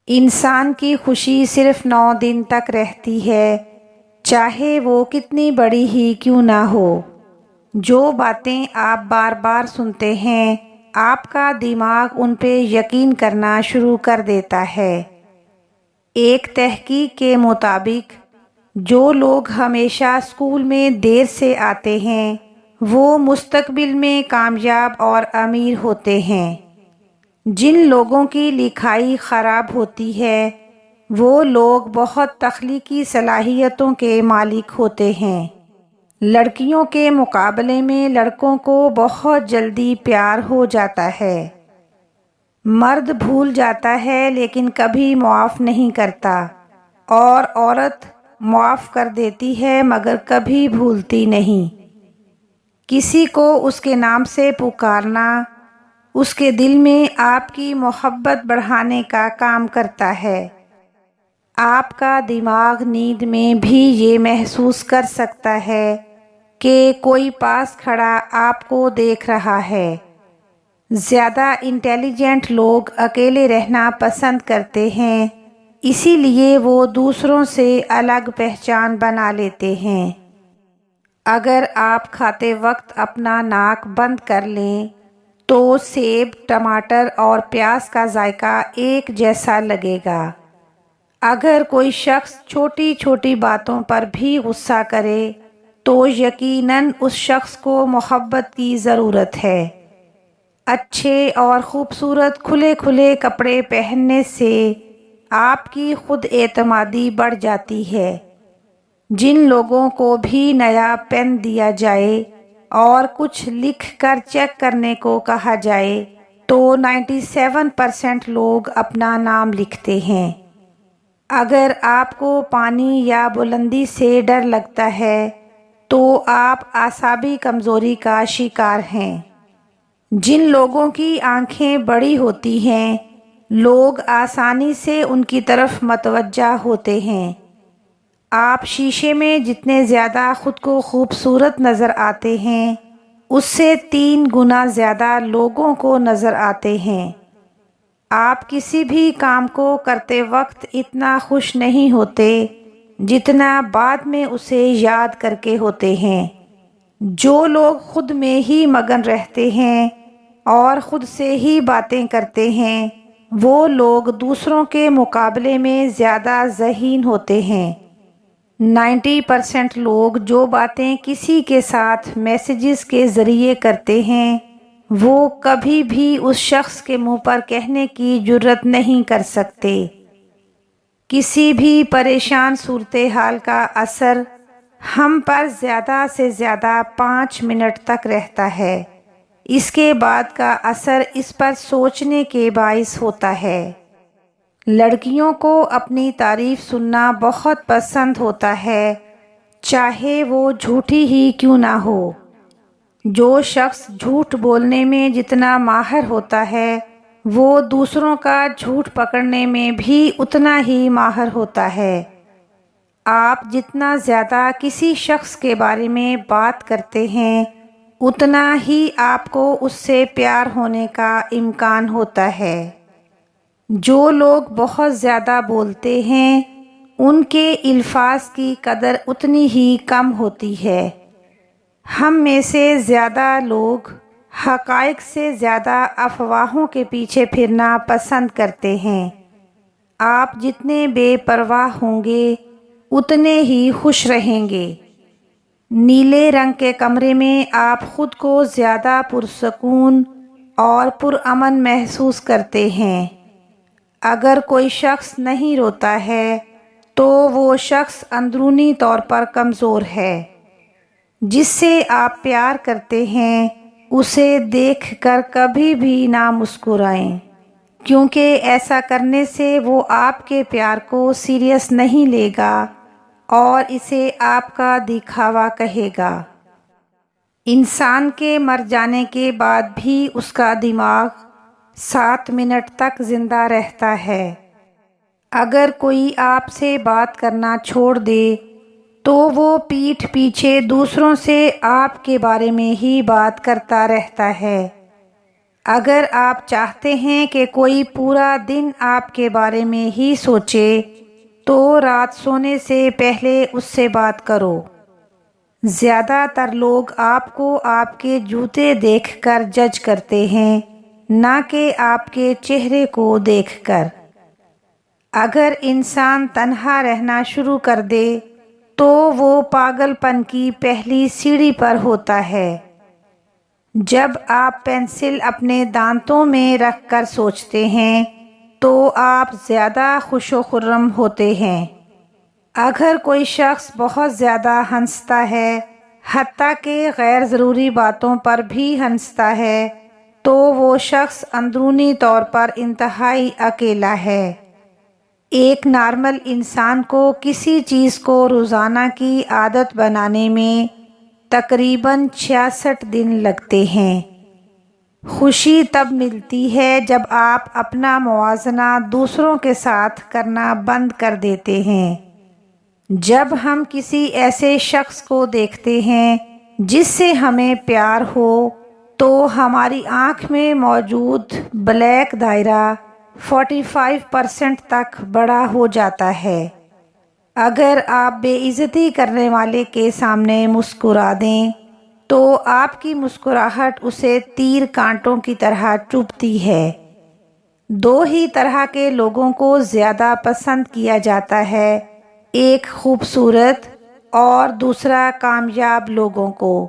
انسان کی خوشی صرف 9 دن تک رہتی ہے، چاہے وہ کتنی بڑی ہی کیوں نہ ہو۔ جو باتیں آپ بار بار سنتے ہیں، آپ کا دماغ ان پہ یقین کرنا شروع کر دیتا ہے۔ ایک تحقیق کے مطابق جو لوگ ہمیشہ اسکول میں دیر سے آتے ہیں، وہ مستقبل میں کامیاب اور امیر ہوتے ہیں۔ جن لوگوں کی لکھائی خراب ہوتی ہے، وہ لوگ بہت تخلیقی صلاحیتوں کے مالک ہوتے ہیں۔ لڑکیوں کے مقابلے میں لڑکوں کو بہت جلدی پیار ہو جاتا ہے۔ مرد بھول جاتا ہے لیکن کبھی معاف نہیں کرتا، اور عورت معاف کر دیتی ہے مگر کبھی بھولتی نہیں۔ کسی کو اس کے نام سے پکارنا اس کے دل میں آپ کی محبت بڑھانے کا کام کرتا ہے۔ آپ کا دماغ نیند میں بھی یہ محسوس کر سکتا ہے کہ کوئی پاس کھڑا آپ کو دیکھ رہا ہے۔ زیادہ انٹیلیجنٹ لوگ اکیلے رہنا پسند کرتے ہیں، اسی لیے وہ دوسروں سے الگ پہچان بنا لیتے ہیں۔ اگر آپ کھاتے وقت اپنا ناک بند کر لیں تو سیب، ٹماٹر اور پیاز کا ذائقہ ایک جیسا لگے گا۔ اگر کوئی شخص چھوٹی چھوٹی باتوں پر بھی غصہ کرے تو یقیناً اس شخص کو محبت کی ضرورت ہے۔ اچھے اور خوبصورت کھلے کھلے کپڑے پہننے سے آپ کی خود اعتمادی بڑھ جاتی ہے۔ جن لوگوں کو بھی نیا پین دیا جائے اور کچھ لکھ کر چیک کرنے کو کہا جائے تو 97% لوگ اپنا نام لکھتے ہیں۔ اگر آپ کو پانی یا بلندی سے ڈر لگتا ہے تو آپ اعصابی کمزوری کا شکار ہیں۔ جن لوگوں کی آنکھیں بڑی ہوتی ہیں، لوگ آسانی سے ان کی طرف متوجہ ہوتے ہیں۔ آپ شیشے میں جتنے زیادہ خود کو خوبصورت نظر آتے ہیں، اس سے 3 گنا زیادہ لوگوں کو نظر آتے ہیں۔ آپ کسی بھی کام کو کرتے وقت اتنا خوش نہیں ہوتے جتنا بعد میں اسے یاد کر کے ہوتے ہیں۔ جو لوگ خود میں ہی مگن رہتے ہیں اور خود سے ہی باتیں کرتے ہیں، وہ لوگ دوسروں کے مقابلے میں زیادہ ذہین ہوتے ہیں۔ 90% لوگ جو باتیں کسی کے ساتھ میسیجز کے ذریعے کرتے ہیں، وہ کبھی بھی اس شخص کے منہ پر کہنے کی جرات نہیں کر سکتے۔ کسی بھی پریشان صورتحال کا اثر ہم پر زیادہ سے زیادہ 5 منٹ تک رہتا ہے۔ اس کے بعد کا اثر اس پر سوچنے کے باعث ہوتا ہے۔ لڑکیوں کو اپنی تعریف سننا بہت پسند ہوتا ہے، چاہے وہ جھوٹی ہی کیوں نہ ہو۔ جو شخص جھوٹ بولنے میں جتنا ماہر ہوتا ہے، وہ دوسروں کا جھوٹ پکڑنے میں بھی اتنا ہی ماہر ہوتا ہے۔ آپ جتنا زیادہ کسی شخص کے بارے میں بات کرتے ہیں، اتنا ہی آپ کو اس سے پیار ہونے کا امکان ہوتا ہے۔ جو لوگ بہت زیادہ بولتے ہیں، ان کے الفاظ کی قدر اتنی ہی کم ہوتی ہے۔ ہم میں سے زیادہ لوگ حقائق سے زیادہ افواہوں کے پیچھے پھرنا پسند کرتے ہیں۔ آپ جتنے بے پرواہ ہوں گے، اتنے ہی خوش رہیں گے۔ نیلے رنگ کے کمرے میں آپ خود کو زیادہ پرسکون اور پرامن محسوس کرتے ہیں۔ اگر کوئی شخص نہیں روتا ہے تو وہ شخص اندرونی طور پر کمزور ہے۔ جس سے آپ پیار کرتے ہیں، اسے دیکھ کر کبھی بھی نہ مسکرائیں، کیونکہ ایسا کرنے سے وہ آپ کے پیار کو سیریس نہیں لے گا اور اسے آپ کا دکھاوا کہے گا۔ انسان کے مر جانے کے بعد بھی اس کا دماغ 7 منٹ تک زندہ رہتا ہے۔ اگر کوئی آپ سے بات کرنا چھوڑ دے تو وہ پیٹھ پیچھے دوسروں سے آپ کے بارے میں ہی بات کرتا رہتا ہے۔ اگر آپ چاہتے ہیں کہ کوئی پورا دن آپ کے بارے میں ہی سوچے تو رات سونے سے پہلے اس سے بات کرو۔ زیادہ تر لوگ آپ کو آپ کے جوتے دیکھ کر جج کرتے ہیں، نہ کہ آپ کے چہرے کو دیکھ کر۔ اگر انسان تنہا رہنا شروع کر دے تو وہ پاگل پن کی پہلی سیڑھی پر ہوتا ہے۔ جب آپ پینسل اپنے دانتوں میں رکھ کر سوچتے ہیں تو آپ زیادہ خوش و خرم ہوتے ہیں۔ اگر کوئی شخص بہت زیادہ ہنستا ہے، حتیٰ کہ غیر ضروری باتوں پر بھی ہنستا ہے، تو وہ شخص اندرونی طور پر انتہائی اکیلا ہے۔ ایک نارمل انسان کو کسی چیز کو روزانہ کی عادت بنانے میں تقریباً 66 دن لگتے ہیں۔ خوشی تب ملتی ہے جب آپ اپنا موازنہ دوسروں کے ساتھ کرنا بند کر دیتے ہیں۔ جب ہم کسی ایسے شخص کو دیکھتے ہیں جس سے ہمیں پیار ہو تو ہماری آنکھ میں موجود بلیک دائرہ 45% تک بڑا ہو جاتا ہے۔ اگر آپ بے عزتی کرنے والے کے سامنے مسکرا دیں تو آپ کی مسکراہٹ اسے تیر کانٹوں کی طرح چبھتی ہے۔ دو ہی طرح کے لوگوں کو زیادہ پسند کیا جاتا ہے، ایک خوبصورت اور دوسرا کامیاب لوگوں کو۔